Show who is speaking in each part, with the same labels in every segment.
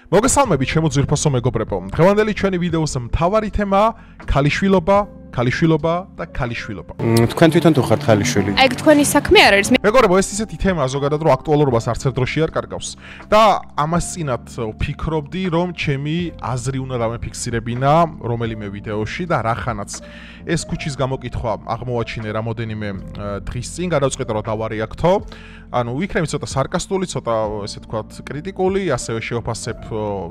Speaker 1: მოგესალმებით ჩემო ძვირფასო მეგობრებო. დღევანდელი ჩვენი ვიდეოს მთავარი თემაა ქალიშვილობა და ქალიშვილობა.
Speaker 2: თქვენ თვითონ თუ ხართ ქალიშვილი?
Speaker 3: ეგ თქვენი საქმე არ არის.
Speaker 1: მეგობრებო, ეს ისეთი თემაა ზოგადად რომ აქტუალურობას არც ერთ დროში არ კარგავს. და ამას წინათ ვფიქრობდი, რომ ჩემი აზრი უნდა დამეფიქსირებინა რომელიმე ვიდეოში და რახანაც ეს ქუჩის გამოკითხვა აღმოვაჩინე რამოდენიმე დღის წინ, გადავწყვიტე რომ დავარეაქტო. ანუ ვიქნები ცოტა სარკასტული, ცოტა ესე თქვათ კრიტიკული, ასევე შევაფასებ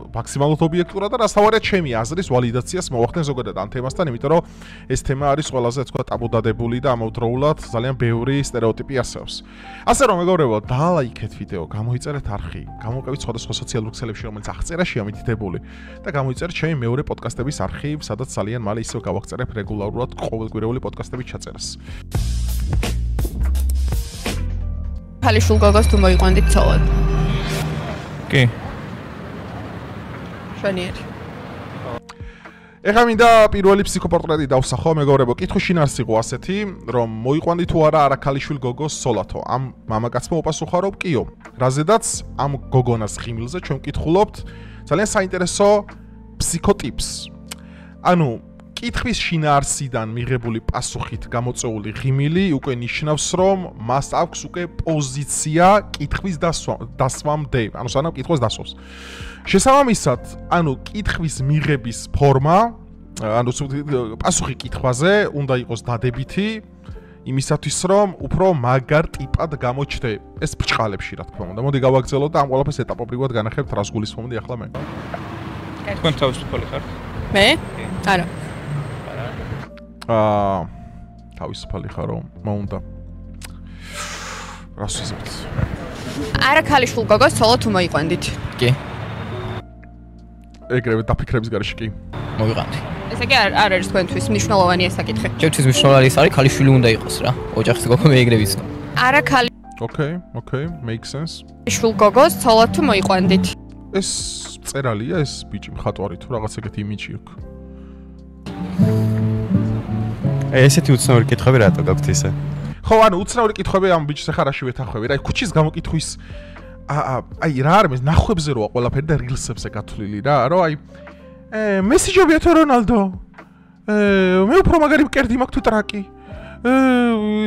Speaker 1: მაქსიმალურად ობიექტურად და რასაც ჩემი აზრის ვალიდაციას მოვახდენ ზოგადად ამ თემასთან, იმიტომ რომ ეს თემა არის ყველაზე თქვა ტაბუდადებული და ამავდროულად ძალიან ბევრი სტერეოტიპი არსებობს. ასე რომ მეგობრებო, დალაიქეთ ვიდეო, გამოიწერეთ არხი, გამოვყევით სხვადასხვა სოციალურ ქსელებში, რომელიც აღწერაშია მითითებული და გამოიწერეთ ჩემი მეორე პოდკასტების არხი, სადაც ძალიან მალე ისევ გავაგწერებ რეგულარულად ყოველკვირეული პოდკასტების ჩაწერას.
Speaker 3: ქალიშვილ გოგოს თუ მოიყვანდით ცოლად?
Speaker 2: კი.
Speaker 3: შვენიერი.
Speaker 1: ეხლა მინდა პირველი ფსიქოპორტრეტი დავსახო, მეგობრებო, კითხვის შინაარსი იყო ასეთი, რომ მოიყვანდი თუ არა ქალიშვილ გოგოს სოლათო. ამ მამაკაცმა უპასუხა, რომ კიო. რაზედაც ამ გოგონას ღიმილზე ჩვენ ვკითხულობთ ძალიან საინტერესო ფსიქოტიპს. ანუ კითხვის შინაარსიდან მიღებული პასუხით გამოწეული ღიმილი უკვე ნიშნავს, რომ მას აქვს უკვე პოზიცია კითხვის დასვამდე, ანუ სანამ კითხვას დასვავს. შესაბამისად, ანუ კითხვის მიღების ფორმა, ანუ პასუხი კითხვაზე უნდა იყოს დადებითი, იმისათვის, რომ უფრო მაგარ ტიპად გამოჩნდე. ეს ბრჭყალებში, რა თქმა უნდა. მოდი გავაგრძელოთ და ამ ყველაფერს ეტაპობრივად განახებთ, რას გულისხმობდი ახლა მე.
Speaker 2: თქვენ თავისუფალი ხართ?
Speaker 3: მე? არა.
Speaker 1: თავისუფალი ხარო, მოუნდა. რას ვიზებთ?
Speaker 3: არა ქალიშვილ გოგოს ცოლად თუ მოიყვანდით?
Speaker 2: კი.
Speaker 1: ეგრევე დაფიქრების გარეშე კი.
Speaker 2: მოვიყვანდი.
Speaker 3: ესე იგი არ არის თქვენთვის მნიშვნელოვანია საკითხი.
Speaker 2: ჩემთვის მნიშვნელოვანი არის ქალიშვილი უნდა იყოს რა. ოჯახის გოგო მე ეგრე ვიცნობ.
Speaker 3: არა
Speaker 1: Okay, makes sense.
Speaker 3: ქალიშვილ გოგოს ცოლად თუ მოიყვანდით?
Speaker 1: ეს წერალია, ეს ბიჭი მხატვარი თუ რაღაც ეგეთი იმიჯი აქვს.
Speaker 2: ესეთი უცნაური კითხვები რატო გაქვთ ისე?
Speaker 1: ხო, ანუ უცნაური კითხვები ამ ბიჭს ახლა რაში ვეთანხმები? რა, ქუჩის გამოკითხვის აი რა არის ნახვებზე როა ყველაფერი და რილსებზე გათვლილი რა, რომ აი მესიჯებია თუ რონალდო? მე უფრო მაგარი მკერდი მაქვს თუ ტრაკი?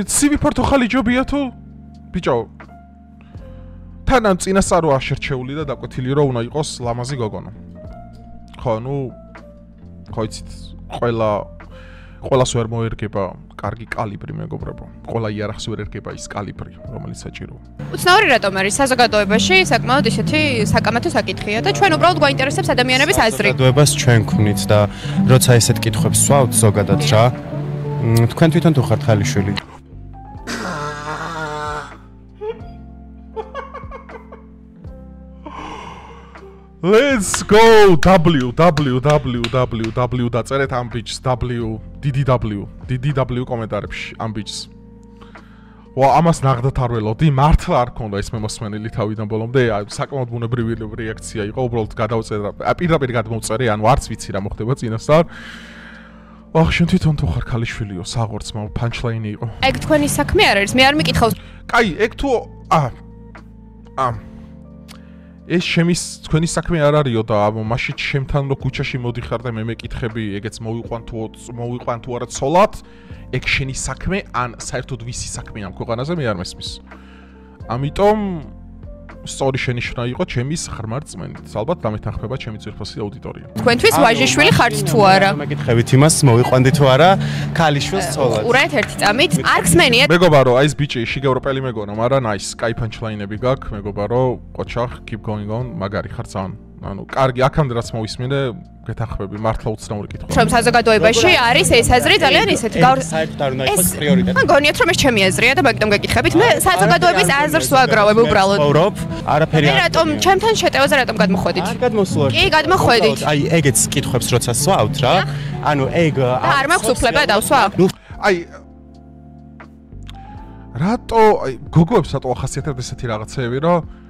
Speaker 1: ცივი პორტოხალი ჯობია თუ? ბიჭო, თან ამ წინასწარ როა შერჩეული და დაკვეთილი რომ უნდა იყოს ლამაზი გოგონა. ხო, ნუ ხო იცით, ყველას ვერ მოერგება კარგი კალიბრი, მეგობრებო. ყველა იარაღს ვერ ერგება ის კალიბრი, რომელიც საჭიროა.
Speaker 3: უცნაური რატომ არის საზოგადოებაში საკმაოდ ისეთი საკამათო საკითხია და ჩვენ უბრალოდ გვაინტერესებს ადამიანების აზრი.
Speaker 2: საზოგადოებას ჩვენ გვქნით და როცა ესეთ კითხვებს ვსვავთ ზოგადად რა. თქვენ თვითონ თუ ხართ ქალიშვილი?
Speaker 1: Let's go www დაწერეთ ამ ბიჭს DDW კომენტარებში ამ ბიჭს. ვა ამას ნახდათ არ ველოდი, მართლა არ ქონდა ეს მემოსმენელი თავიდან ბოლომდე, საკმაოდ ბუნებრივი რეაქცია იყო, უბრალოდ გადავწერა, პირდაპირ გადმოვწერე, ანუ არც ვიცი რა მოხდება წინასწარ. შენ თვითონ თუ ხარ ქალიშვილიო, საღორც პანჩლაინი იყო.
Speaker 3: ეგ თქვენი საქმე არ არის, მე არ მიკითხავს.
Speaker 1: კაი, ეგ თუ ეს თქვენი საქმე არ არისო და მაშინ შემთან რო ქუჩაში მოდიხარ და მე მეკითხები, ეგეც მოვიყვან თუ არა ცოლად, ეგ შენი საქმე ან საერთოდ ვისი საქმე ამ ქვეყანაზე მე არ მესმის. ამიტომ სწორი შენიშვნა იყო ჩემის ხმარ წმენდით. ალბათ დამეთანხმება ჩემი ძვირფასი აუდიტორია.
Speaker 3: თქვენთვის ვაჟიშვილი ხართ თუ არა?
Speaker 2: მეკითხებით იმას, მოვიყვანდი თუ არა ქალიშვილს ცოლად?
Speaker 3: ყურეთ ერთი წამით, არ გსმენია.
Speaker 1: მეგობა რომ აი ეს ბიჭი შიგ ევროპელი მეგონა, მაგრამ nice, sky punchline-ები გაქვს, მეგობა რომ ყოჩახ, keep going on, მაგარი ხარ ძალიან. ანუ კარგი, აქამდე რაც მოვისმინე, გეთანხმები, მართლა უცნაური კითხვა.
Speaker 3: რომ საზოგადოებაში არის ეს აზრი ძალიან ისეთი
Speaker 2: საერთოდ არ უნდა იყოს პრიორიტეტი.
Speaker 3: მან გონიათ რომ ეს ჩემი აზრია და მაგიტომ გეკითხებით. მე საზოგადოების აზრს ვაგრავებ უბრალოდ.
Speaker 2: არაფერი არ.
Speaker 3: რატომ ჩემთან შეტევაზე რატომ გადმოხვედით?
Speaker 2: არ გადმოსულა.
Speaker 3: კი, გადმოხვედით.
Speaker 2: აი ეგეც კითხვებს როცა სვავთ რა. ანუ ეგ
Speaker 3: არ მაქვს უფლება დავსვა?
Speaker 1: აი რატო გოგოებს რატო ახასიათებთ ესეთი რაღაცეები, რომ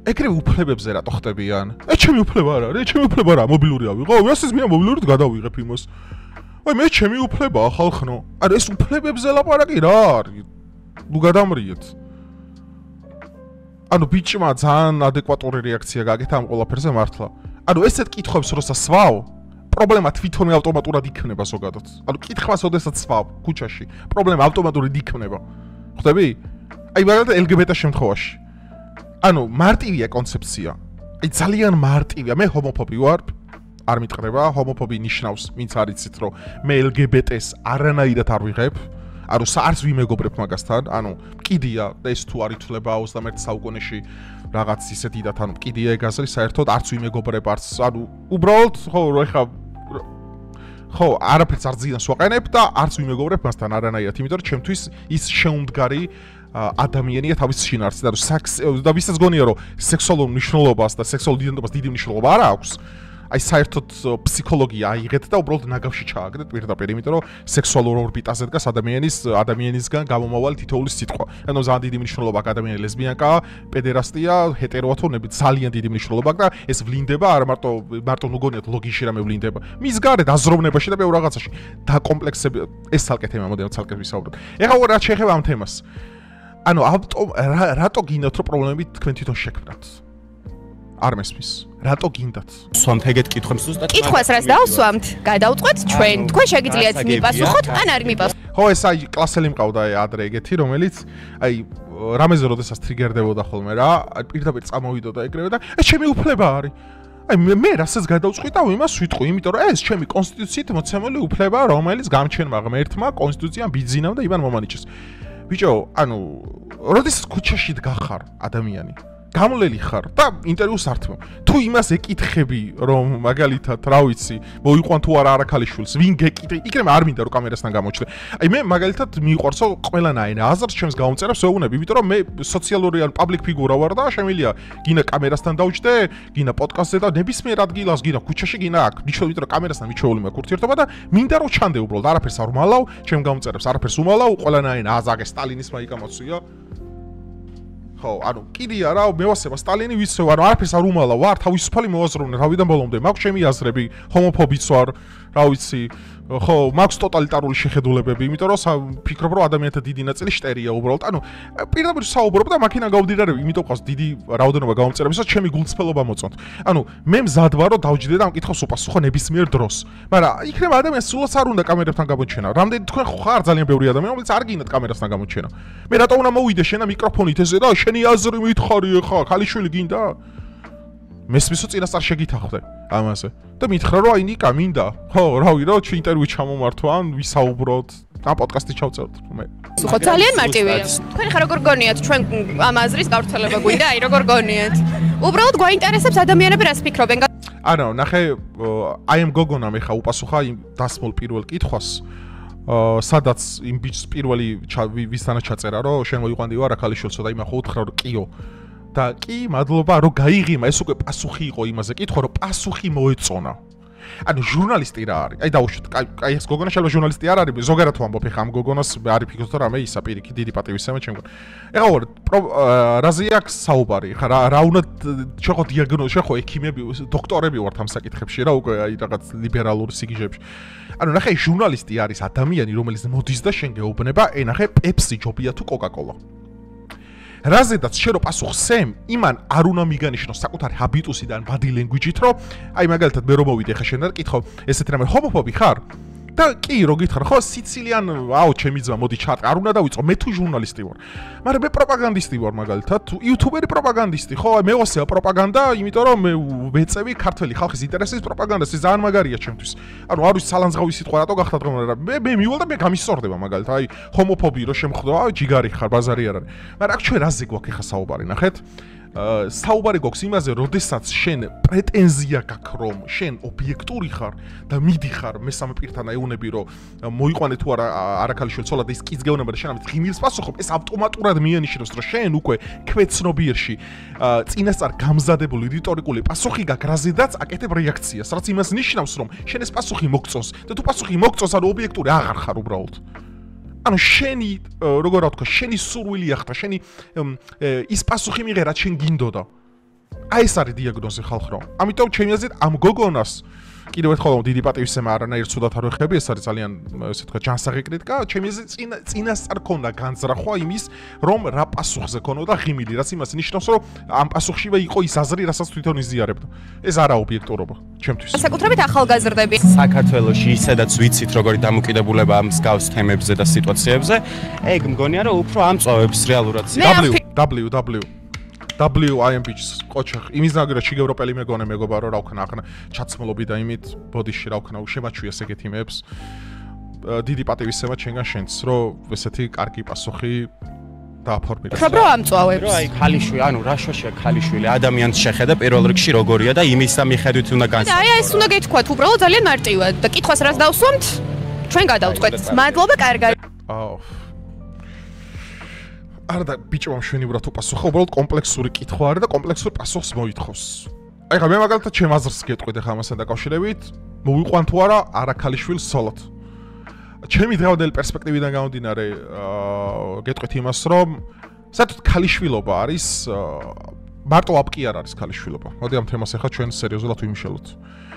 Speaker 1: ეგრევე უფლებებზე რატო ხდებიან? ჩემი უფლება არ არის, ჩემი უფლება რა, მობილური ავიღო, რასაც მე მობილურით გადავიღებ იმას. აი მე ჩემი უფლებაა ხალხნო. არა ეს უფლებებზე ლაპარაკი რა არის? ნუ გადამრიეთ. ანუ ბიჭმა ძალიან ადეკვატური რეაქცია გააკეთა ამ ყველაფერზე მართლა. ანუ ესეთ კითხვებს როცა სვავ, პრობლემა თვითონვე ავტომატურად იქნება ზოგადად. ანუ კითხვას ოდესაც სვავ ქუჩაში, პრობლემა ავტომატურად იქნება. ხვდები? აი მაგალითად LGBT შემთხვევაში. ანუ მარტივია კონცეფცია. აი ძალიან მარტივია. მე ჰომოფობი ვარ. არ მიტყდება, ჰომოფობი ნიშნავს, ვინც არიცით, რომ მე LGBT-ს არანაირად არ ვიღებ. ანუ არც ვიმეგობრებ მაგასთან, ანუ კიდია ეს თუ არ ითვლება 21 საუკუნეში რაღაც ისეთიდათ, ანუ კიდია ეგაზრი საერთოდ არც ვიმეგობრებ, არც ანუ უბრალოდ ხო ეხა ხო არაფერს არ ძინავს ვაყენებ და არც ვიმეგობრებ მასთან არანაირად, იმიტომ რომ ჩემთვის ის შეუმდგარი ადამიანია თავის შინაარსით, ანუ და ვისაც გონია რომ სექსუალურ მნიშვნელობას და სექსუალურ იდენტობას დიდი მნიშვნელობა არ აქვს. აი საერთოდ ფსიქოლოგია აიღეთ და უბრალოდ ნაგავში ჩააგდეთ პირდაპირ, იმიტომ რომ სექსუალურ ორბიტაზე დგას ადამიანისგან გამომავალი თითოეული სიტყვა. ანუ ძალიან დიდი მნიშვნელობა აქვს ადამიანი ლესბიანკაა, პედერასტია, ჰეტეროა თუ ნებით ძალიან დიდი მნიშვნელობა აქვს და ეს ვლინდება არ მარტო ნუგონიათ ლოგინში რამე ვლინდება. მის გარეთ აზროვნებაში და ბევრ რაღაცაში დაკომპლექსები ეს ცალკე თემა მოდიო ცალკე ვისაუბროთ. ეხლა რა შეეხება ამ თემას. ანუ რატო გინდათ რომ პრობლემები თქვენ თვითონ შექმნათ? არ მესმის. რატო გინდათ?
Speaker 2: სვამთ ეგეთ კითხვებს ზუსტად.
Speaker 3: კითხვას რას დავსვამთ? გადავწყვეტ ჩვენ. თქვენ შეგიძლიათ მიპასუხოთ, ან არ მიპასუხოთ.
Speaker 1: ხო, ეს აი კლასელი მყავდა ადრე ეგეთი, რომელიც აი რამეზე როდესაც ტრიგერდებოდა ხოლმე რა, პირდაპირ წამოვიდოდა ეგრევე და ეს ჩემი უფლება არის. აი მე რასაც გადავწყვიტავ, იმას ვიტყვი, იმიტომ რომ ეს ჩემი კონსტიტუციით მოცემული უფლება, რომელიც გამჩენმა ღმერთმა კონსტიტუციამ ბიძინა და იბან მომანიჭეს. ბიჭო, ანუ როდესაც ქუჩაში დგახარ ადამიანი გამლელი ხარ და ინტერვიუს ართმევ. თუ იმას ეკითხები, რომ მაგალითად, რა ვიცი, მოიყვან თუ არა არაქალიშვილს, ვინ გეკითხე, იქნებ არ მინდა რომ კამერასთან გამოჩნდე. აი მე მაგალითად მიყვარს ყველანაირ აზრს ჩემს გამომწერებს ვეუბნები, იმიტომ რომ მე სოციალური ან პაბლიკ ფიგურა ვარ და შემიძლია გინა კამერასთან დავჯდე, გინა პოდკასტზე და ნებისმიერ ადგილას, გინა ქუჩაში, გინა აქ. მიჩვევით რომ კამერასთან მიჩვეული მაქვს ურთიერთობა და მინდა რომ ჩანდე უბრალოდ, არაფერს არ ვმალავ, ჩემ გამომწერებს არაფერს ვმალავ, ყველანაირ აზაგე სტალინის მაიკამოცია. ხო, ანუ კიდია რა, მევასება სტალინი ვიცე ვარ, არაფერს არ უმალავ, ვარ თავისუფალი მოაზროვნე, თავიდან ბოლომდე, მაქვს ჩემი აზრები, ჰომოფობიც ვარ, რა ვიცი, ხო, მაქვს ტოტალიტარული შეხედულებები, იმიტომ რომ ფიქრობ რომ ადამიანთა დიდი ნაწილი შტერია უბრალოდ. ანუ პირდაპირ საუბრობ და მაქინან გავდირარებ, იმიტომ ყავს დიდი რაოდენობა გამომწერებისა, ჩემი გულწრფელობა მოწონთ. ანუ მე მზად ვარ რომ დავჯდე და ამ კითხვას უპასუხო ნებისმიერ დროს. მაგრამ იქნება ადამიანს სულაც არ უნდა კამერებთან გამოჩენა. რამდენი თქვენ ხარ ძალიან ბევრი ადამიანი, რომელიც არ გინდათ კამერასთან გამოჩენა. მე რატო უნდა მოვიდე შენა მიკროფონით ესე და შენი აზრი მითხარი ხა, ქალიშვილი გინდა? მესმისო წინასწარ შეგითახდე ამაზე და მითხრა რომ აი ნიკა მინდა ხო რავი რა ჩვენ ინტერვიუ ჩამომართვა ან ვისაუბროთ ამ პოდკასტი ჩავწეროთ მე
Speaker 3: ხო ძალიან მარტივია თქვენ ხარ როგორ გონიათ ჩვენ ამ აზრის გავრცელება გვინდა აი როგორ გონიათ უბრალოდ გვაინტერესებს ადამიანები რას ფიქრობენ
Speaker 1: არა ნახე აი ამ გოგონამ ეხა უპასუხა იმ დასმულ პირველ კითხვას სადაც იმ ბიჭს პირველი ვისთანაც ჩაწერა რომ შენ მოიყვანდი ვარ აქალიშვილსო და იმახო უთხრა რომ კიო და კი მადლობა რომ გაიღიმა ეს უკვე პასუხი იყო იმაზე კითხვა რომ პასუხი მოეწონა ანუ ჟურნალისტი რა არის აი დაუშვით აი ეს გოგონა შეიძლება ჟურნალისტი არ არის ზოგადად ვამბობ ეხა ამ გოგონას არის ფიქრობ რომ რამე ისა პირიქით დიდი პატივისცემა ჩემგან ეხა ვარ რაზე აქვს საუბარი ხა რა უნდა შეხო დიაგნოზი შეხო ექიმები დოქტორები ვართ ამ საკითხებში რა უკვე აი რაღაც ლიბერალურ სიგიჟებში ანუ ნახე ჟურნალისტი არის ადამიანი რომელიც მოდის და შენ გეუბნება ენახე პეპსი ჯობია თუ კოკა-კოლა რაზედაც შენ რო პასუხსემ იმან არ უნდა მიგანიშნოს საკუთარი ჰაბიტუსიდან ბადი ლენგვიჯით რომ აი მაგალითად მე რომ მოვიდე ხა შენ და კითხო ესეთ რამე ჰომოფობი ხარ და კი რო გითხრა ხო სიცილიან აუ ჩემი ძმა მოდი ჩატყ არ უნდა დავიწყო მე თუ ჟურნალისტი ვარ მაგრამ მე პროპაგანდისტი ვარ მაგალითად თუ იუთუბერი პროპაგანდისტი ხო მე ვასეა პროპაგანდა იმიტომ რომ მე ვეწევი ქართველი ხალხის ინტერესის პროპაგანდას ეს ძალიან მაგარია ჩემთვის ანუ არ ვიცი სალანძღავი სიტყვა რატო გახდა დღეურად მე მივალ და მე გამისწორდება მაგალითად აი ჰომოფობი რო შემხდო აი ჯიგარი ხარ ბაზარი არ არის მაგრამ აქ ჩვენ რაზე გვაქვს ხა საუბარი ნახეთ საუბარი გვაქვს იმაზე, როდესაც შენ პრეტენზია გაქვს, რომ შენ ობიექტური ხარ და მიდიხარ მესამე პირთან ეუნები, რომ მოიყვანე თუ არა არაქალიშვილ ცოლად ის კიც გეუნება და შენ ამით ღიმილს პასუხობ, ეს ავტომატურად მიანიშნებს, რომ შენ უკვე ქვეცნობიერში წინასწარ გამზადებული რიტორიკული პასუხი გაქვს, რაზედაც აკეთებ რეაქციას, რაც იმას ნიშნავს, რომ შენ ეს პასუხი მოგწონს და თუ პასუხი მოგწონს, ანუ ობიექტური აღარ ხარ უბრალოდ. ანუ შენი როგორ რა ვთქვა შენი სურვილი ახლა შენი ის პასუხი მიღერა შენ გინდოდა აი ეს არის დიაგნოზი ხალხო ამიტომ ჩემი აზრით ამ გოგონას კიდევ ერთხელ დიდი პატივისცემა არანაირ ცუდად არ ვეხები, ეს არის ძალიან ესე თქვა ჯანსაღი კრიტიკა. ჩემი წინასწარ ქონდა განზრახვა იმის, რომ რა პასუხზე ქონოდა ღიმილი, რაც იმას ნიშნავს, რომ ამ პასუხშივე იყო ის აზრი, რასაც თვითონ იზიარებდა. ეს არა ობიექტურობა ჩემთვის.
Speaker 3: საკუთრებით ახალგაზრდები
Speaker 2: საქართველოში ისედაც ვიცით როგორი დამოკიდებულება ამ მსგავს თემებზე და სიტუაციებზე, ეგ მგონია რომ უფრო ამწვავებს რეალურად WIMBG-ს ყოჩახ იმის ნაგრა ჩიგ ევროპელი მეგონა მეგობარო რა ვქნა ახლა ჩაცმულობი და იმით ბოდიში რა ვქნა უშემაჩვიეს ეგეთ იმებს დიდი პატივისცემა ჩვენგან შენც რომ ესეთი კარგი პასუხი დააფორმიროს
Speaker 3: რა ამწვავებს
Speaker 2: აი ქალიშვილი ანუ რა შოშია ქალიშვილი ადამიანს შეხედა პირველ რიგში როგორია და იმის მიხედვით უნდა განსხვავდეს
Speaker 3: აი ეს უნდა გეთქვათ უბრალოდ ძალიან მარტივად და კითხვას რას დავსვამთ ჩვენ გადავწყვეტთ მადლობა კარგად არა და
Speaker 1: ბიჭო მშვენივრად უპასუხა უბრალოდ კომპლექსური კითხვა არის და კომპლექსურ პასუხს მოითხოვს აი ხა მე მაგალითად ჩემ აზრს გეტყვით ახლა ამასთან დაკავშირებით მოვიყვან თუ არა არაქალიშვილს სოლოთ ჩემი დღევანდელი პერსპექტივიდან გამომდინარე გეტყვით იმას რომ საერთოდ ქალიშვილობა არის მარტო აპკი არ არის ქალიშვილობა მოდი ამ თემას ახლა ჩვენ სერიოზულად ვიმშელოთ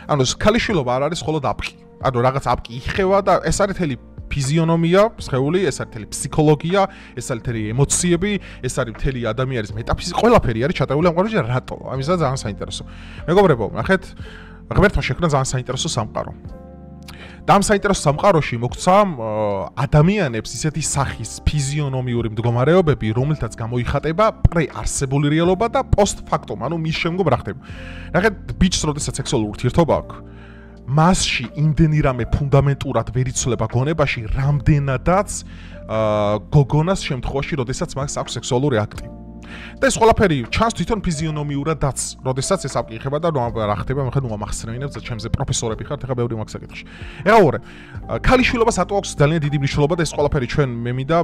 Speaker 1: ანუ ქალიშვილობა არ არის მხოლოდ აპკი ანუ რაღაც აპკი იხევა და ეს არის თელი ფიზიონომია, სხეული, ეს არის მთელი ფსიქოლოგია, ეს არის მთელი ემოციები, ეს არის მთელი ადამიანის მეტაფიზიკა, ყველაფერი არის ჩატარებული ამ ყველაფერში რატო? ამისა ძალიან საინტერესო. მეგობრებო, ნახეთ, ღმერთმა შექმნა ძალიან საინტერესო სამყარო. და ამ საინტერესო სამყაროში მოგცა ადამიანებს ისეთი სახის ფიზიონომიური მდგომარეობები, რომელთაც გამოიხატება პრეარსებული რეალობა და პოსტფაქტუმ, ანუ მის შემდგომ რა ხდება. ნახეთ, ბიჭს როდესაც სექსუალური ურთიერთობა აქვს მასში იმდენი რამე ფუნდამენტურად ვერ იცვლება გონებაში, რამდენადაც გოგონას შემთხვევაში, როდესაც მას აქვს სექსუალური აქტი. და ეს ყველაფერი ჩანს თვითონ ფიზიონომიურადაც, როდესაც ეს აპკი იხება და რა ხდება, მე ხარ ნუ ამახსნევინებ და ჩემზე პროფესორები ხართ, ახლა ბევრი მაგ საკითხში. ეხლა ორე, ქალიშვილობა სატო აქვს ძალიან დიდი მნიშვნელობა და ეს ყველაფერი ჩვენ მე მინდა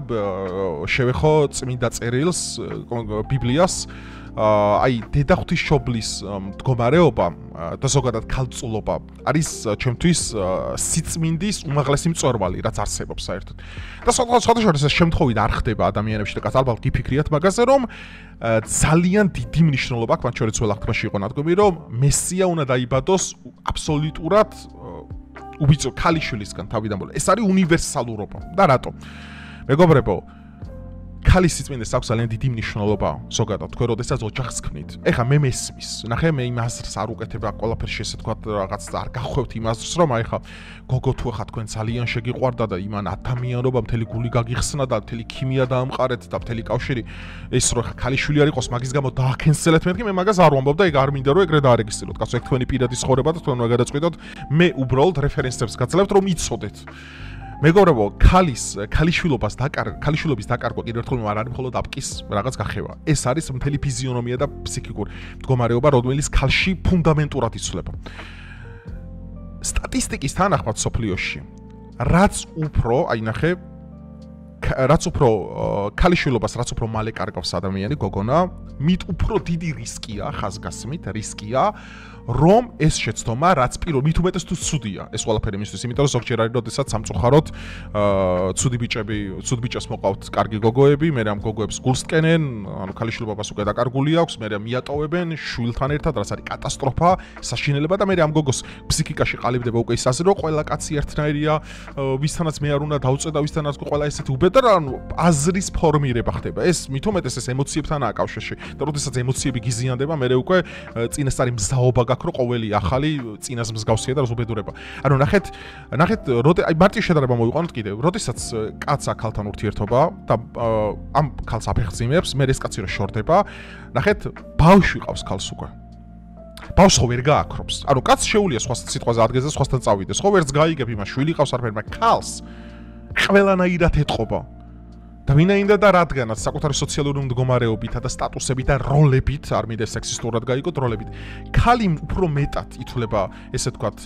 Speaker 1: შევეხო წმინდა წერილს, ბიბლიას აი დედა ღვთისმშობლის მდგომარეობა და ზოგადად ქალწულობა არის ჩემთვის სიწმინდის უმაღლესი მწვერვალი რაც არსებობს საერთოდ. და სხვადასხვა შემთხვევით არ ხდება ადამიანებში და ალბათ გიფიქრიათ მაგაზე რომ ძალიან დიდი მნიშვნელობა აქვს მათ შორის ძველ აღთქმაში იყო ნადგომი რომ მესია უნდა დაიბადოს აბსოლუტურად უბიძო ქალიშვილისგან თავიდან ბოლომდე. ეს არის უნივერსალურობა და რატო? მეგობრებო ქალის სიწმინდეს აქვს ძალიან დიდი მნიშვნელობა ზოგადად თქვენ როდესაც ოჯახს ქმნით. ეხლა მე მესმის. ნახე მე იმ აზრს არ უკეთებ ყველაფერში ესე თქვა რაღაც არ გახვევთ იმ აზრს რომ აი ხა გოგო თუ ხა თქვენ ძალიან შეგიყვარდა და იმან ადამიანობა მთელი გული გაგიხსნა და მთელი ქიმია დაამყარეთ და მთელი კავშირი ეს რო ხა ქალიშვილი არ იყოს მაგის გამო დააკენსელეთ მეთქი მე მაგას არ ვამბობ და ეგ არ მინდა რომ ეგრე დაარეგისტრიროთ. კაცო ეგ თქვენი პირადი ცხოვრება და თქვენ უნდა გადაწყვიტოთ. მე უბრალოდ რეფერენსებს გაძლევთ რომ იცოდეთ. მეგობრებო, ქალიშვილობის დაკარგვა კიდევ ერთხელ არ არის მხოლოდ აპკის რაღაც გახევა. ეს არის მთელი ფიზიონომია და ფსიქიკური მდგომარეობა, რომელიც ქალში ფუნდამენტურად იცვლება. სტატისტიკის თანახმად სოფლიოში, რაც უფრო, აი ნახე, რაც უფრო ქალიშვილობას, რაც უფრო მალე კარგავს ადამიანი, გოგონა, მით უფრო დიდი რისკია, ხაზგასმით, რისკია რომ ეს შეცდომა რაც მით უმეტეს თუ ცუდია ეს ყველაფერი მისთვის იმიტომ რომ ზოგჯერ არის როდესაც სამწუხაროდ ცუდი ბიჭებს მოყავთ კარგი გოგოები მე ამ გოგოებს გულს ტკენენ ანუ ქალიშვილობას უკვე დაკარგული აქვს მე მიატოვებენ შვილთან ერთად რაც არის კატასტროფა საშინელება და მე ამ გოგოს ფსიქიკაში ყალიბდება უკვე ის აზრი რომ ყველა კაცი ერთნაირია ვისთანაც მე არ უნდა დავწე და ვისთანაც ყველა ესეთი უბედურა ანუ აზრის ფორმირება ხდება ეს მით უმეტეს ეს ემოციებთანაა კავშირში და როდესაც ემოციები გიზიანდება მე უკვე წინასწარი მზაობა რო ყოველი ახალი წინას მსგავსია და უბედურება. ანუ ნახეთ, აი მარტივ შედარება მოვიყვანოთ კიდევ. როდესაც კაცს აქალთან ურთიერთობა და ამ ქალს აფეხძიმებს, მე ეს კაცი რო შორდება, ნახეთ, ბავშვი ყავს ქალს უკვე. ბავშვს ხო ვერ გააქრობს. ანუ კაცს შეუულია სხვა სიტყვაზე ადგეს და სხვასთან წავიდეს. ხო ვერც გაიგებ იმას, შვილი ყავს არაფერი, მაგრამ ქალს ყველანაირად ეთყობა. და ვინაინდა და რადგანაც საკუთარი სოციალური მდგომარეობითა და სტატუსებით და როლებით, არ მინდა სექსისტურად გაიგოთ როლებით, ქალი უფრო მეტად ითვლება, ესე ვთქვათ,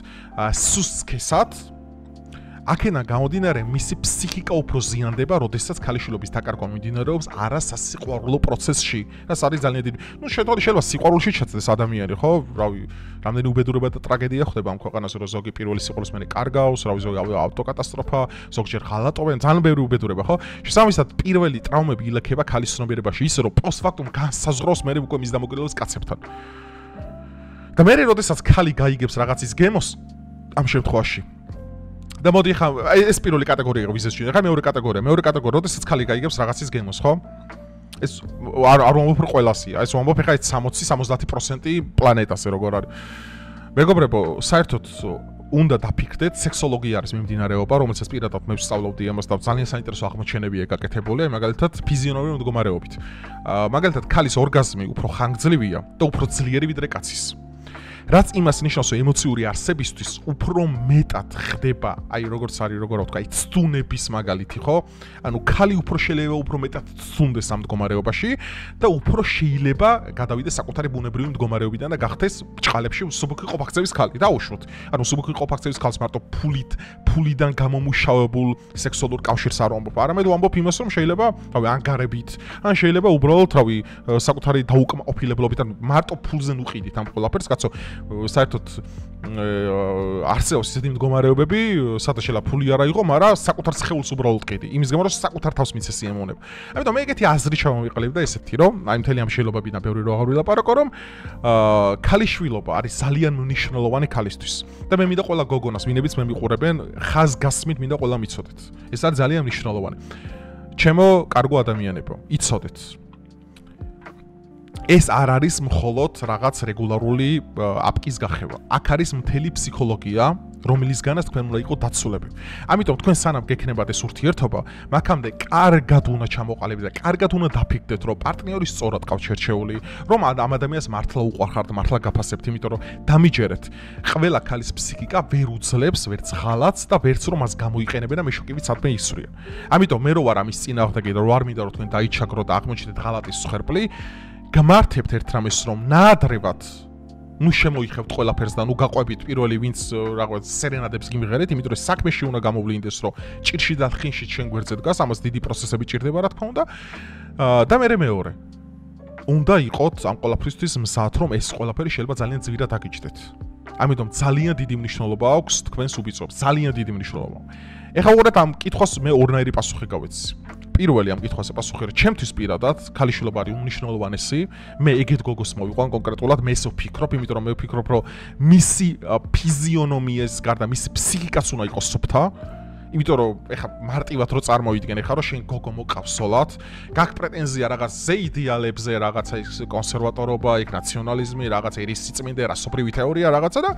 Speaker 1: სუსქესად. აქედან გამომდინარე, მისი ფსიქიკა უფრო ზიანდება, როდესაც ქალიშვილობის დაკარგვა მიმდინარეობს არასასიყვარულო პროცესში. რაც არის ძალიან დიდი. ნუ შეიძლება სიყვარულში ჩაწყდეს ადამიანი, ხო? რავი, რამდენი უბედურება და ტრაგედია ხდება ამ ქვეყანაზე, რომ ზოგი პირველი სიყვარულის მერე კარგავს, რავი, ზოგი ავტოკატასტროფა, ზოგჯერ ღალატობენ, ძალიან ბევრი უბედურება, ხო? შესაბამისად, პირველი ტრავმები ილექება ქალის ცნობიერებაში, ისე რომ პოსტფაქტუმ განსაზღვრავს მერე უკვე მის დამოკიდებულებას კაცებთან. და მერე როდესაც ქალი გაიგებს რაღაცის გემოს ამ შემთხვევაში. და მოდი ხა ეს პირველი კატეგორია იყო ვიზის შინახა მეორე კატეგორია როდესაც ხალი გაიგებს რაღაცის გემოს ხო ეს არ ვამბობ რომ ყველასია ეს ვამბობ ხა 60-70% პლანეტაზე როგორ არის მეგობრებო საერთოდ უნდა დაფიქრდეთ სექსოლოგია არის მიმდინარეობა რომელსაც პირადად მე ვსწავლობდი ამას და ძალიან საინტერესო აღმოჩენებია გაკეთებული მაგალითად ფიზიოლოგიური მდგომარეობით მაგალითად ქალის ორგაზმი უფრო ხანგრძლივია და უფრო ძლიერი ვიდრე კაცის რაც იმას ნიშნავს რომ ემოციური არსებისთვის უფრო მეტად ხდება აი როგორც არის როგორ ვთქვა ცდუნების მაგალითი ხო ანუ ქალი უფრო შეიძლება უფრო მეტად ცდუნდეს ამ მდგომარეობაში და უფრო შეიძლება გადავიდეს საკუთარი ბუნებრივი მდგომარეობიდან და გახდეს ჭყალებში მსუბუქი ყოფაქცევის ქალი დაუშვოთ ანუ მსუბუქი ყოფაქცევის ქალს მარტო ფულიდან გამომუშავებულ სექსუალურ კავშირს არ ვამბობ არამედ ვამბობ იმას რომ შეიძლება რავი ანგარებით ან შეიძლება უბრალოდ რავი საკუთარი დაუკმაყოფილებლობით ან მარტო ფულზე ნუყიდით ამ ყველაფერს კაცო საერთოდ არსებობს ისეთი მდგომარეობები, სადაც შეიძლება ფული არ აიღო, მაგრამ საკუთარ სხეულს უბრალოდ ყიდი. იმის გამო რომ საკუთარ თავს მიცეს ემონება. ამიტომ მე ეგეთი აზრი ჩამოვიყალიბ და ესეთი რომ აი მთელი ამ შეიძლება ბევრი რო აღარ ვილაპარაკო რომ ქალიშვილობა არის ძალიან მნიშვნელოვანი ქალისთვის. და მე მინდა ყველა გოგონას, ვინებიც მე მიყურებენ, ხაზგასმით მინდა ყველა მიცოდეთ. ეს არის ძალიან მნიშვნელოვანი. ჩემო კარგო ადამიანებო, იცოდეთ. ეს არ არის მხოლოდ რაღაც რეგულარული აპკის გახევა. აქ არის მთელი ფსიქოლოგია, რომელისგანაც თქვენ უნდა იყო დაცულები. ამიტომ თქვენ სანამ გექნებათ ეს ურთიერთობა, მაქამდე კარგად უნდა ჩამოყალიბდეთ და კარგად უნდა დაფიქრდეთ, რომ პარტნიორი სწორად ყავთ შერჩეული, რომ ამ ადამიანს მართლა უყვარხართ, მართლა გაფასებთ, იმიტომ რომ დამიჯერეთ. ყველა ქალის ფსიქიკა ვერ უძლებს, ვერც ღალატს და ვერც რომ მას გამოიყენებენ და მეშოკივით სადმე ისვრიან. ამიტომ მე რო ვარ ამის წინააღმდეგი და რო არ მინდა რომ თქვენ დაიჩაგროთ და აღმოჩნდეთ ღალატის სხერპლი გამართებთ ერთ რამეს რომ ნაადრევად ნუ შემოიხევთ ყველაფერს და ნუ გაყვებით პირველი ვინც რაღაც სერენადებს გიმღერეთ იმიტომ რომ საქმეში უნდა გამოვლინდეს რომ ჭირში და ხინში ჩვენ გვერდზე დგას ამას დიდი პროცესები ჭირდება რა თქმა უნდა და მეორე უნდა იყოთ ამ ყველაფრისთვის მზად რომ ეს ყველაფერი შეიძლება ძალიან ძვირად აგიჭდეთ ამიტომ ძალიან დიდი მნიშვნელობა აქვს თქვენს უბიწობს ძალიან დიდი მნიშვნელობა ეხლა უყურეთ ამ კითხვას მე ორნაირი პასუხი გავეცი პირველი ამ კითხვაზე პასუხი რა ჩემთვის პირადად ქალიშვილობა არის უმნიშვნელოვანესი მე ეგეთ გოგოს მოვიყვან კონკრეტულად მე ესე ვფიქრობ იმიტომ რომ მე ვფიქრობ რომ მისი ფიზიონომიას გარდა მისი ფსიქიკაც უნდა იყოს სუფთა იმიტომ რომ ეხა მარტივად რო წარმოვიდგენ ეხა რომ შენ გოგო მოყავსოლად გაქვს პრეტენზია რაღაც ზეიდეალებზე რაღაცა ის კონსერვატორობა იქ ნაციონალიზმი რაღაცა ის სიწმინდე რასობრივი თეორია რაღაცა და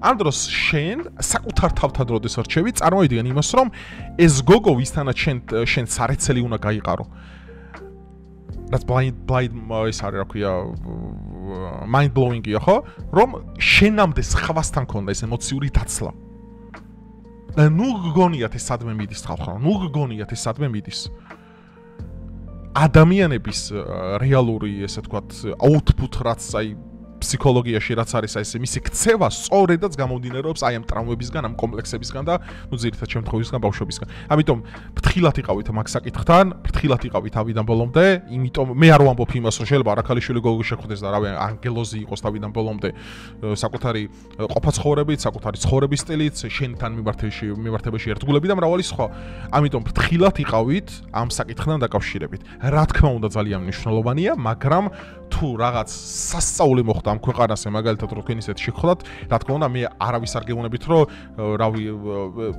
Speaker 1: ამ დროს შენ საკუთარ თავთან როდეს რჩევი წარმოვიდგენ იმას რომ ეს გოგო ვისთანაც შენ სარეცელი უნდა გაიყარო რაც blind ის არის რა ქვია mind blowing-ია ხო რომ შენამდე სხვასთან ქონდა ეს ემოციური დაცლა ნუ გგონიათ ეს სადმე მიდის ხალხო ნუ გგონიათ ეს სადმე მიდის ადამიანების რეალური ესე ვთქვათ output რაც აი ფსიქოლოგიაში რაც არის აი ეს მისი ქცევა სწორედაც გამომდინარეობს აი ამ ტრაუმებისგან ამ კომპლექსებისგან და ნუ ძირითად შემთხვევისგან ბავშვობისგან ამიტომ ფრთხილად იყავით მაგ საკითხთან ფრთხილად იყავით ავიდან ბოლომდე იმიტომ მე არ ვამბობ იმას რომ შეიძლება არაქალიშვილი გოგო შეხვდეს და რავი ანგელოზი იყოს თავიდან ბოლომდე საკუთარი ყოფაცხოვრებით საკუთარი ცხოვრების სტილით შენთან მიმართებაში ერთგულები და მრავალი სხვა ამიტომ ფრთხილად იყავით ამ საკითხთან დაკავშირებით რა თქმა უნდა ძალიან მნიშვნელოვანია მაგრამ თუ რაღაც სასწაული მოხდა ამ ქვეყანაზე მაგალითად რო თქვენ ისეთ შეგხვდათ რა თქმა უნდა მე არავის არ გეუბნებით რომ რავი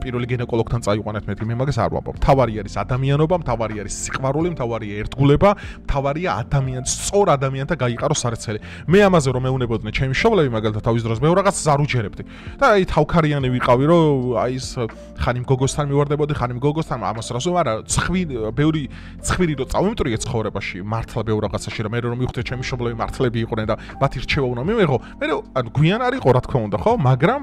Speaker 1: პირველი გინეკოლოგთან წაიყვანეთ მე მაგას არ ვამბობ თავარი არის ადამიანობა თავარი არის სიყვარული თავარია ერთგულება თავარია ადამიანს სწორ ადამიანთან გაიყარო სარეცელი მე ამაზე რომ მეუნებოდნენ ჩემი მშობლები მაგალითად თავის დროს მე რაღაც ზარუჯერებდი და აი თავქარიანი ვიყავი რომ აი ეს ხანი მგოგოსთან მივარდებოდი ხანი მგოგოსთან ამას რასო არა ბევრი ცხვირი რო წავიმტრიე ცხოვრებაში მართლა ბევრ რაღაცაში რომ მე რომ მივხვდე ჩემი მშობლები მართლები იყვნენ და მათი რჩევა უნდა მივეღო მე ანუ გვიან არ იყო რა თქმა უნდა ხო მაგრამ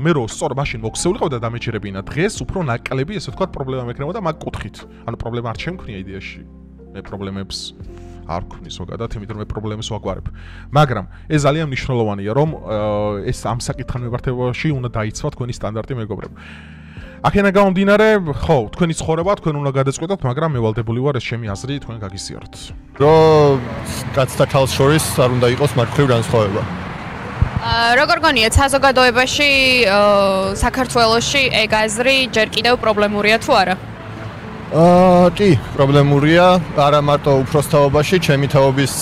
Speaker 1: მე რო სწორ მაშინ მოქცეულიყავ და დამეჯერებინა დღეს უფრო ნაკლები ესე ვთქვათ პრობლემა მექნებოდა მაგ კუთხით ანუ პრობლემა არ შემქნია იდეაში მე პრობლემებს არ ვქნის ზოგადად იმიტომ რომ მე პრობლემებს ვაგვარებ მაგრამ ეს ძალიან მნიშვნელოვანია რომ ეს ამ საკითხთან მიმართებაში უნდა დაიცვა თქვენი სტანდარტი მეგობრებო აქედან გამომდინარე, ხო, თქვენი ცხოვრება თქვენ უნდა გადაწყვეტოთ, მაგრამ მე ვალდებული ვარ ეს ჩემი აზრი თქვენ გაგიზიაროთ.
Speaker 4: რომ კაცთა ქალს შორის არ უნდა იყოს მარცხრივ განსხვავება.
Speaker 3: როგორ გონიათ საზოგადოებაში საქართველოში ეგ აზრი ჯერ კიდევ პრობლემურია თუ არა?
Speaker 4: კი, პრობლემურია, არა მარტო უფროსთაობაში, ჩემი თაობის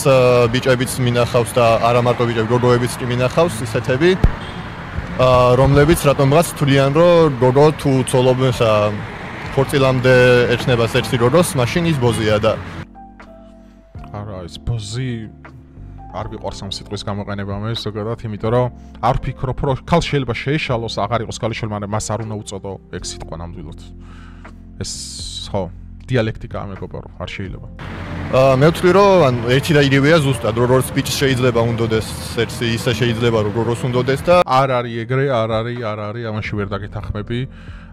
Speaker 4: ბიჭებიც მინახავს და არა მარტო ბიჭები, გოგოებიც კი მინახავს ისეთები. რომლებიც რატომღაც თვლიან, რომ გოგო თუ ცოლობს ხორცილამდე ეჩნებას ერთი გოგოს, მაშინ ის ბოზია და
Speaker 1: არა, ეს ბოზი არ ვიყვარს ამ სიტყვის გამოყენება მე ზოგადად, იმიტომ რომ არ ვფიქრობ, რომ ქალ შეიძლება შეეშალოს, აღარ იყოს ქალიშვილი, მაგრამ მას არ უნდა უწოდო ეგ სიტყვა ნამდვილად. ეს ხო, დიალექტიკაა მეგობარო, არ შეიძლება.
Speaker 4: მე ვთვლი, რომ ან ერთი და იგივეა ზუსტად, როგორც ბიჭს შეიძლება უნდოდეს, ერთი ისე შეიძლება როგორც უნდოდეს და
Speaker 1: არ არის ეგრე, არ არის, ამაში ვერ დაგეთანხმები.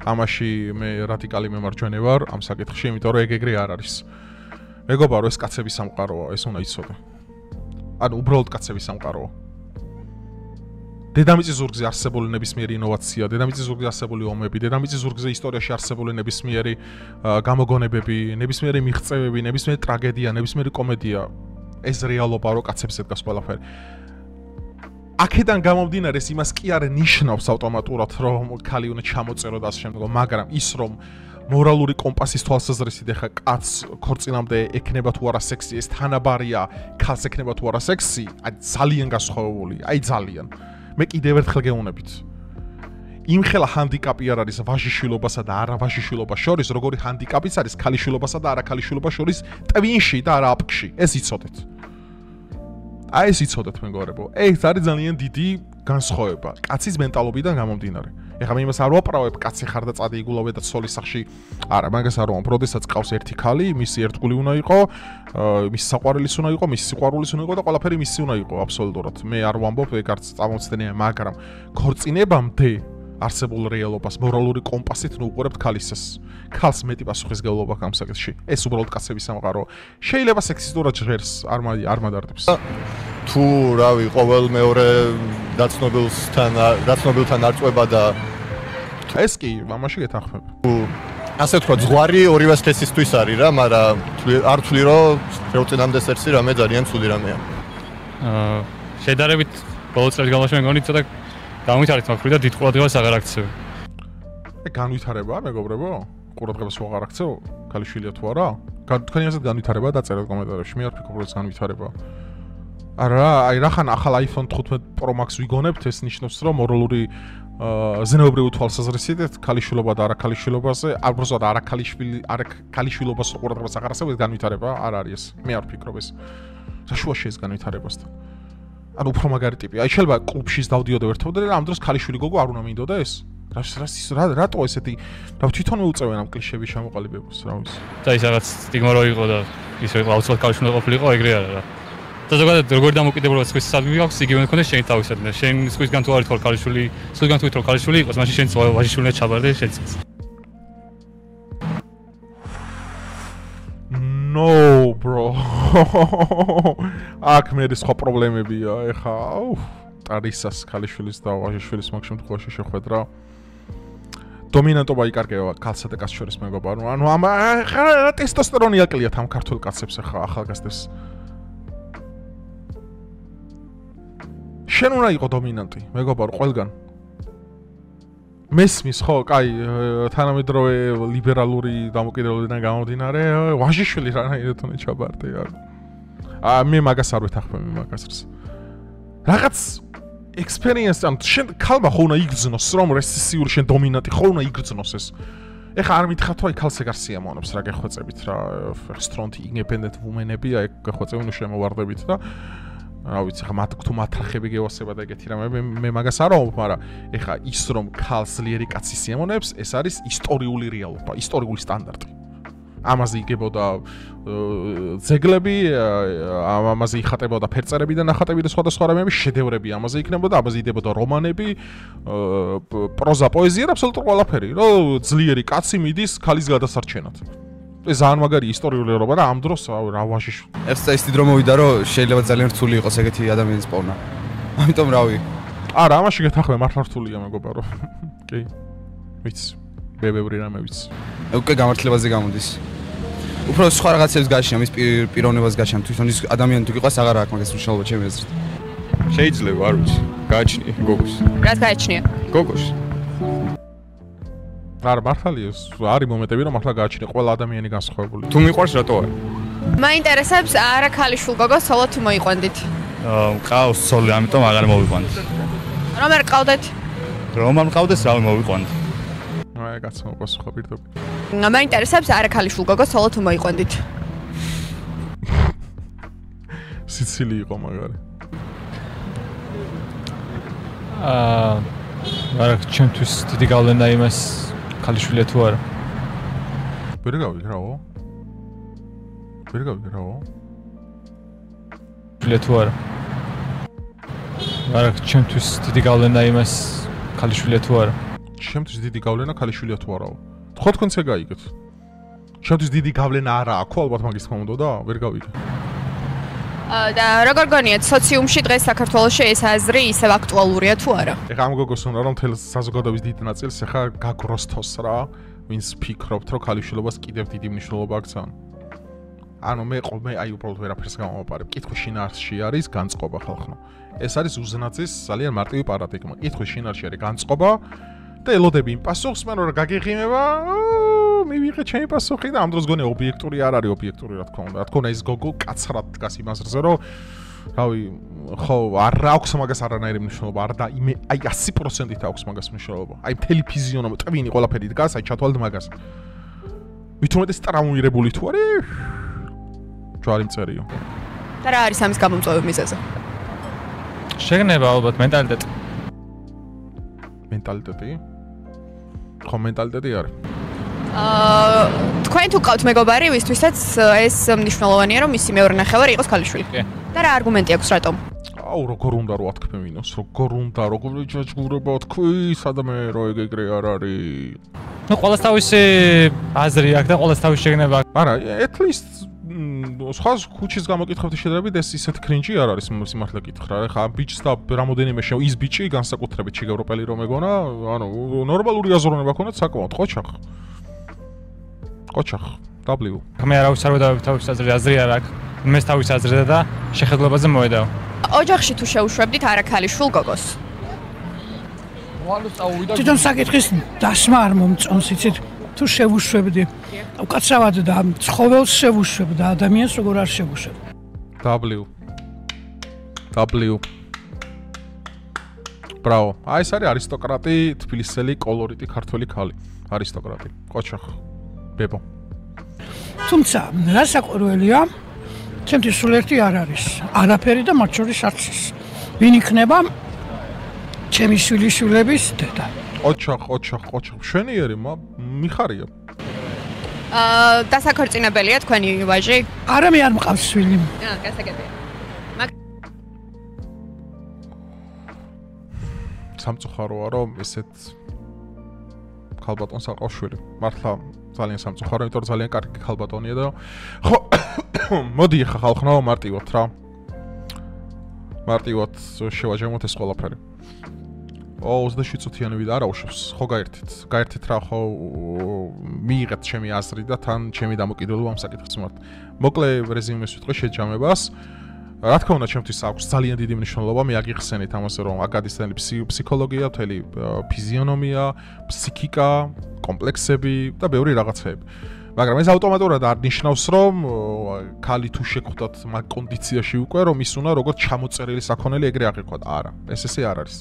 Speaker 1: ამაში მე რადიკალი მემარჯვენე ვარ ამ საკითხში, იმიტომ რომ ეგ ეგრე არ არის. მეგობარო, ეს კაცების სამყაროა, ეს უნდა იცოდე. ანუ უბრალოდ კაცების სამყაროა. დედამიწის ზურგზე არსებული ნებისმიერი ინოვაცია, დედამიწის ზურგზე არსებული ომები, დედამიწის ზურგზე ისტორიაში არსებული ნებისმიერი გამოგონებები, ნებისმიერი მიღწევები, ნებისმიერი ტრაგედია, ნებისმიერი კომედია, ეს რეალობა რო კაცებს ედგას ყველაფერი. აქედან გამომდინარე ეს იმას კი არ ნიშნავს ავტომატურად, რომ ქალი უნდა ჩამოწერო და ასე შემდეგ, მაგრამ ის რომ მორალური კომპასის თვალსაზრისით ეხა კაცს ქორწინამდე ექნება თუ არა სექსი, ეს თანაბარია ქალს ექნება თუ არა სექსი, აი ძალიან გასხოვებული, აი ძალიან. მე კიდევ ერთხელ გეუბნებით. იმ ხელა ჰანდიკაპი არ არის ვაჟიშვილობასა და არავაჟიშვილობას შორის, როგორი ჰანდიკაპიც არის ქალიშვილობასა და არაქალიშვილობას შორის ტვინში და არა აპკში. ეს იცოდეთ. აი ეს იცოდეთ მეგობრებო. ეს არის ძალიან დიდი განსხვავება კაცის მენტალობიდან გამომდინარე. ეხლა მე იმას არ ვაპრავებ, კაცი ხარ და წადი იგულავე და ცოლის სახში. არა, მაგას არ ვამბობ, როდესაც ყავს ერთი ქალი, მისი ერთგული უნდა იყო, მისი საყვარელის უნდა იყო, მისი სიყვარულის უნდა იყო და ყველაფერი მისი უნდა იყო აბსოლუტურად. მე არ ვამბობ, ეგ არც წამოწდენია, მაგრამ ქორწინებამდე არსებულ რეალობას მორალური კომპასით ნუ უყურებთ ქალისას. ქალს მეტი პასუხისმგებლობა აქვს ამ საკითხში. ეს უბრალოდ კაცების სამყაროა. შეიძლება სექსისტურად ჟღერს, არ მადარდებს.
Speaker 4: თუ რავი, ყოველ მეორე დაცნობილთან არწყვება და
Speaker 1: ეს კი, ამაში გეთანხმებ.
Speaker 4: ასე თქვა, ზღვარი ორივე სქესისთვის არის რა, მაგრამ არ ვთვლი, რომ შეუწინამდე სექსი რამე ძალიან ცუდი რამეა.
Speaker 5: შედარებით ბოლო წლების განმავლობაში მეგონი ცოტა განვითარეთ მაგრამ და დიდ ყურადღებას აღარ აქცევ.
Speaker 1: განვითარებაა მეგობრებო? ყურადღებას აღარ აქცევ? ქალიშვილია თუ არა? თქვენი აზრით განვითარებაა დაწერეთ კომენტარებში. მე არ ვფიქრობ, რომ ეს განვითარებაა. არა, აი რახან ახალ iPhone 15 Pro Max ვიგონებთ, ეს ნიშნავს, რომ მორალური ზნეობრივი თვალსაზრისით ქალიშვილობა და არაქალიშვილობაზე, უბრალოდ არაქალიშვილობას ყურადღებას აღარ აქცევ, ეს განვითარებაა? არ არის ეს. მე არ ვფიქრობ ეს. საშუაშია ეს განვითარებასთან. ანუ უფრო მაგარი ტიპი. აი შეიძლება კლუბში დავდიოდე ერთობდე და ამ დროს ქალიშვილი გოგო არ უნდა მინდოდა ეს? რატო ესეთი და თვითონ უწევენ ამ კლიშეების შემოყალიბებას, რა ვიცი.
Speaker 5: და ის რაღაც სტიგმა რო იყო და ისე აუცილებლად ქალიშვილი ყოფილიყო, ეგრე არა რა. და ზოგადად როგორი დამოკიდებულება სხვის სადმი აქვს, იგივე მქონდა შენი თავისადმი. შენ სხვისგან თუ არ ითხოვ ქალიშვილი, სხვისგან თუ ითხოვ ქალიშვილი იყოს, მაშინ შენ ვაჟიშვილი ჩაბარდე შენც.
Speaker 1: No bro. აქ მე სხვა პრობლემებია, ეხა ტარისას ქალიშვილის და ვაჟიშვილის მაგ შემთხვევაში შეხვედრა. დომინანტობა იკარგება ქალსა და კაცს შორის მეგობარო. ანუ ამ ტესტოსტერონი აკლიათ ამ ქართულ კაცებს ეხა ახალგაზრდებს. შენ უნდა იყო დომინანტი, მეგობარო, ყველგან. მესმის ხო, კაი, თანამედროვე ლიბერალური დამოკიდებულებიდან გამომდინარე, ვაჟიშვილი რანაირად უნდა ჩაბარდე, მე მაგას არ ვეთანხმები მაგას. რაღაც experience ან შენ ქალმა ხო უნდა იგრძნოს, რომ რესესიური შენ დომინანტი ხო უნდა იგრძნოს ეს. ეხა არ მითხრათ, რომ აი ქალს ეგ არ სიამოვნებს რა გეხვეწებით რა, strong independent women-ები, აი გეხვეწები ნუ შემოვარდებით და რა ვიცი, ხა მათ თუ მათრახები გევასება და ეგეთი რამე, მე მაგას არ ვამბობ, მაგრამ ეხა ის რომ ქალს ძლიერი კაცი სიამოვნებს, ეს არის ისტორიული რეალობა, ისტორიული სტანდარტი. ამაზე იგებოდა ძეგლები, ამაზე იხატებოდა ფერწერები და ნახატები და სხვადასხვა რამეები, შედევრები ამაზე იქნებოდა, ამაზე იდებოდა რომანები, პროზა, პოეზია და აბსოლუტურად ყველაფერი, რომ ძლიერი კაცი მიდის ქალის გადასარჩენად. ეს ძალიან მაგარი ისტორიული რეალობა და ამ დროს რა ვაჟიშვილი.
Speaker 6: ეს დიდი დრო მოვიდა, რომ შეიძლება ძალიან რთული იყოს ეგეთი ადამიანის პოვნა. ამიტომ რავი.
Speaker 1: არა, ამაში გეთანხმე, მართლა რთულია მეგობარო. კი. ვიცი. ბევრი რამე ვიცი.
Speaker 6: უკვე გამართლებაზე გამოდის. უფრო სხვა რაღაცებს გააჩნია, მის პიროვნებას გააჩნია, თვითონ ის ადამიანი თუ იყოს აღარ აქვს მაგას მნიშვნელობა ჩემი აზრით.
Speaker 7: შეიძლება, არ ვიცი. გააჩნია გოგოს.
Speaker 3: რაც გააჩნია?
Speaker 7: გოგოს.
Speaker 1: არა, მართალია, არის მომენტები, რომ მართლა გააჩნია ყველა ადამიანი განსხვავებული.
Speaker 7: თუ მიყვარს რატო არა?
Speaker 3: მაინტერესებს არა ქალიშვილ გოგოს სოლო თუ მოიყვანდით?
Speaker 5: მყავს სოლი, ამიტომ აღარ მოვიყვანთ.
Speaker 3: რომ არ ყავდეთ?
Speaker 5: რომ არ მყავდეს რავი მოვიყვანთ.
Speaker 2: აი კაცო პასუხა პირდაპირ.
Speaker 3: მაინტერესებს არა ქალიშვილ გოგო სოლო თუ მოიყვანდით.
Speaker 2: სიცილი იყო მაგარი.
Speaker 5: არა ჩემთვის დიდი გავლენა იმას ქალიშვილია თუ არა.
Speaker 2: ვერ გავიგრაო? ვერ გავიგრაო?
Speaker 5: ქალიშვილია თუ არა. არა ჩემთვის დიდი გავლენა იმას ქალიშვილია თუ არა.
Speaker 2: ჩემთვის დიდი გავლენა ქალიშვილია თუ არაო. ხო თქვენც ეგაიგეთ. ჩემთვის დიდი გავლენა არა აქვს, ალბათ მაგის თქმა უნდა და ვერ გავიგე.
Speaker 3: და როგორ გონიათ სოციუმში დღეს საქართველოში ეს აზრი ისევ აქტუალურია თუ არა?
Speaker 2: ეხლა ამ გოგოს უნდა რომ მთელ საზოგადოების დიდ ნაწილს ეხლა გაგროსთოს რა, ვინც ფიქრობთ რომ ქალიშვილობას კიდევ დიდი მნიშვნელობა აქვს ან. ანუ მე აი უბრალოდ ვერაფერს გამოვაპარებ. კითხვის შინაარსში არის განწყობა ხალხო. ეს არის უზნაძის ძალიან მარტივი პარადიგმა. კითხვის შინაარსში არის განწყობა და ელოდები იმ პასუხს, მე რომ გაგიღიმება, მივიღე ჩემი პასუხი და ამ დროს გონე ობიექტური არ არის ობიექტური რა თქმა უნდა. რა თქმა უნდა ეს გოგო კაცრად დგას იმასზე რომ რავი, ხო, არ აქვს მაგას არანაირი მნიშვნელობა, არ და აი 100%-ით აქვს მაგას მნიშვნელობა. აი მთელი ფიზიონომია, ტვინი ყველაფერი დგას, აი ჩათვალეთ მაგას. ვითომ ეს ტრაუმირებული თუ არის? ჯვარი მწერიო.
Speaker 3: და რა არის ამის გამომწვევი მიზეზი?
Speaker 5: შეგნება ალბათ მენტალიტეტი.
Speaker 2: მენტალიტეტი? ხო, მენტალიტეტი არის.
Speaker 3: თქვენ თუ ყავთ მეგობარი, ვისთვისაც ეს მნიშვნელოვანია, რომ მისი მეორე ნახევარი იყოს ქალიშვილი. და რა არგუმენტი აქვს რატომ?
Speaker 2: აუ, როგორ უნდა რო ათქმევინოს, როგორ უნდა, როგორ ჯაჯგურება თქვი, სადამე რო ეგრე არ არის.
Speaker 5: ნუ ყოველს თავისი აზრი აქვს და ყოველს თავისი შეგნება აქვს.
Speaker 2: არა, at least სხვა ქუჩის გამოკითხავთ შედარებით ეს ისეთი კრინჯი არ არის სიმართლე გითხრა. ეხლა ბიჭს და რამოდენიმე ის ბიჭი განსაკუთრებით შეგევროპელი რომ ეგონა, ანუ ნორმალური აზროვნება ქონდათ საკმაოდ ყოჩახ. ყოჩახ, W.
Speaker 5: მე არა ვსარვედავებ თავის აზრი არ აქვს. მე თავის აზრზე და შეხედულებაზე მოედავ.
Speaker 3: ოჯახში თუ შეუშვებდით არა ქალიშვილ გოგოს.
Speaker 8: თვითონ საკითხის დასმა არ მომწონს, იცით? თუ შევუშვებდი. უკაცრავად და ცხოველს შევუშვებ და ადამიანს როგორ არ შევუშვებ.
Speaker 2: W. ბრავო. აი ეს არის არისტოკრატი, თბილისელი, კოლორიტი ქართველი ქალი. არისტოკრატი. ყოჩახ. ბებო.
Speaker 8: თუმცა, რა საყურველია? ჩემთვის სულ ერთი არ არის. არაფერი და მათ შორის არც ის. ვინ იქნება ჩემი შვილიშვილების დედა?
Speaker 2: ყოჩახ. შვენიერი, მიხარია.
Speaker 3: დასაქორწინებელია თქვენი ვაჟი?
Speaker 8: არა, მე არ მყავს შვილი.
Speaker 3: გასაგებია.
Speaker 2: სამწუხაროა რომ ესეთ ქალბატონს არ ყავს შვილი. მართლა ძალიან სამწუხაროა, იმიტომ რომ ძალიან კარგი ქალბატონია და ხო მოდი ხა ხალხო მარტივად რა. მარტივად შევაჯამოთ ეს ყველაფერი. 27 წუთიანი ვიდა არა უშვებს. ხო გაერთით რა, ხო მიიღეთ ჩემი აზრი და თან ჩემი დამოკიდებულება ამ საკითხს მიმართ. მოკლე რეზიუმეს ვიტყვი შეჯამებას. რა თქმა უნდა, ჩემთვის აქვს ძალიან დიდი მნიშვნელობა, მე აგიხსენით ამას, რომ აკადის ფსიქოლოგია, მთელი ფიზიონომია, ფსიქიკა, კომპლექსები და ბევრი რაღაცეები. მაგრამ ეს ავტომატურად არ ნიშნავს, რომ ქალი თუ შეგხვდათ მაგ კონდიციაში უკვე, რომ ის უნდა როგორც ჩამოწერილი საქონელი ეგრე აღიქვათ. არა, ესე არ არის.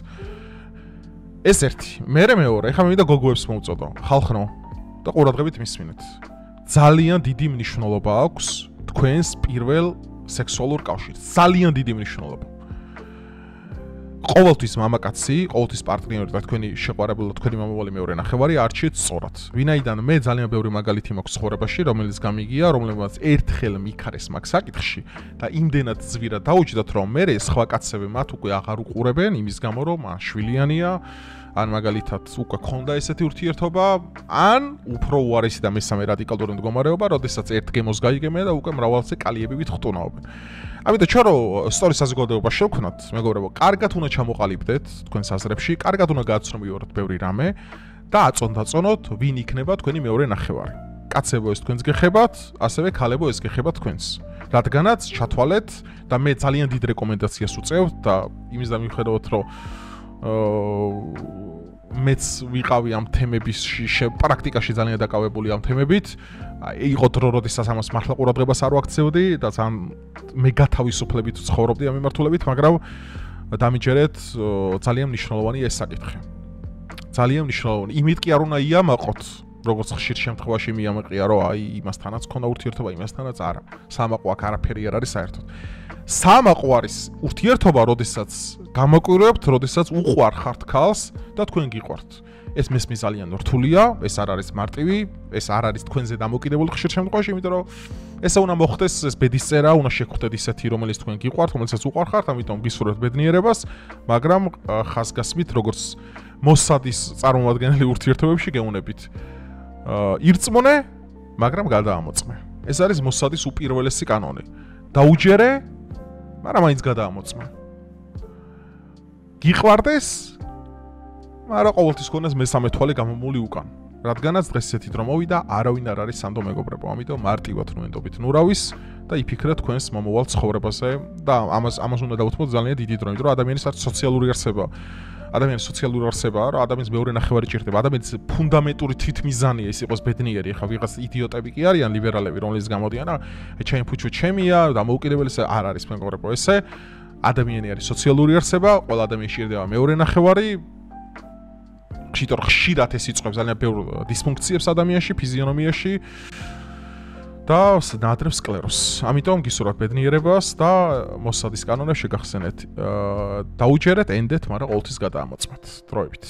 Speaker 2: ეს ერთი, მეორე, ეხლა მინდა გოგოებს მოვწოდო, ხალხნო და ყურადღებით მისმინეთ. ძალიან დიდი მნიშვნელობა აქვს თქვენს პირველ სექსუალურ კავშირს. ძალიან დიდი მნიშვნელობა. ყოველთვის მამაკაცი, ყოველთვის პარტნიორი და თქვენი შეყვარებული და თქვენი მომავალი მეორე ნახევარი არჩიეთ სწორად. ვინაიდან მე ძალიან ბევრი მაგალითი მაქვს ცხოვრებაში, რომელიც გამიგია, რომლებმაც ერთხელ მიქარეს მაგ საკითხში და იმდენად ზვირად დაუჭდათ, რომ მე სხვა კაცები მათ უკვე აღარ უყურებენ იმის გამო, რომ შვილიანია, ან მაგალითად უკვე ქონდა ესეთი ურთიერთობა, ან უფრო უარესი და მესამე რადიკალური მდგომარეობა, როდესაც ერთ გემოს გაიგებენ და უკვე მრავალზე კალიებივით ხტუნაობენ. ამიტომ ჩვენ რო სწორი საზოგადოება შევქმნათ, მეგობრებო, კარგად უნდა ჩამოყალიბდეთ თქვენს აზრებში, კარგად უნდა გააცნობიეროთ ბევრი რამე და აწონ-დაწონოთ, ვინ იქნება თქვენი მეორე ნახევარი. კაცებო ეს თქვენს გეხებათ, ასევე ქალებო ეს გეხებათ თქვენს. რადგანაც ჩათვალეთ და მე ძალიან დიდ რეკომენდაციას უწევთ და იმის და მიხედავთ, რომ მეც ვიყავი ამ თემების პრაქტიკაში ძალიან დაკავებული ამ თემებით. იყო დრო, როდესაც ამას მართლა ყურადღებას არ ვაქცევდი და ძალიან მე გათავისუფლებით ცხოვრობდი ამ მიმართულებით, მაგრამ დამიჯერეთ ძალიან მნიშვნელოვანია ეს საკითხი. ძალიან მნიშვნელოვანი. იმით კი არ უნდა იამაყოთ, როგორც ხშირ შემთხვევაში მიამაყია, რომ აი იმასთანაც ქონდა ურთიერთობა, იმასთანაც არა. სამაყო აქ არაფერი არ არის საერთოდ. სამაყო არის ურთიერთობა, როდესაც გამაკვირვებთ, როდესაც უყვარხართ ქალს და თქვენ გიყვართ. ეს მესმის ძალიან რთულია, ეს არ არის მარტივი, ეს არ არის თქვენზე დამოკიდებული ხშირ შემთხვევაში, იმიტომ რომ ესა უნდა მოხდეს, ეს ბედის წერა, უნდა შეგხვდეთ ისეთი, რომელიც თქვენ გიყვართ, რომელსაც უყვარხართ, ამიტომ გისურვებთ ბედნიერებას, მაგრამ ხაზგასმით, როგორც მოსადის წარმომადგენელი ურთიერთობებში გეუნებით. ირწმუნე, მაგრამ გადაამოწმე. ეს არის მოსადის უპირველესი კანონი. დაუჯერე, მაგრამ მაინც გადაამოწმე. გიყვარდეს, მაგრამ ყოველთვის ქონდეს მესამე თვალი გამომული უკან. რადგანაც დღეს ესეთი დრო მოვიდა, არავინ არ არის სანდო მეგობრებო, ამიტომ მარტივად ნუენდობით ნურავის და იფიქრეთ თქვენს მომავალ ცხოვრებაზე და ამას უნდა დავუთმოთ ძალიან დიდი დრო, იმიტომ რომ ადამიანის არის სოციალური არსება. ადამიანის სოციალური არსებაა, რომ ადამიანს მეორე ნახევარი ჭირდება. ადამიანის ფუნდამენტური თვითმიზანია ის იყოს ბედნიერი. ეხლა ვიღაც იდიოტები კი არიან ლიბერალები, რომლებიც გამოდიან, ჩემი ფუჩუ ჩემია, დამოუკიდებელისა არ არის მეგობრებო ესე. ადამიანი არის სოციალური არსება, ყველა ადამიანს ჭირდება მეორე ნახევარი. ხშირად ეს იწყებს ძალიან ბევრ დისფუნქციებს ადამიანში, ფიზიონომიაში და ნადრევ სკლეროზს. ამიტომ გისურვებთ ბედნიერებას და მოსადის კანონებს შეგახსენეთ. დაუჯერეთ, ენდეთ, მაგრამ ყოველთვის გადაამოწმეთ. დროებით.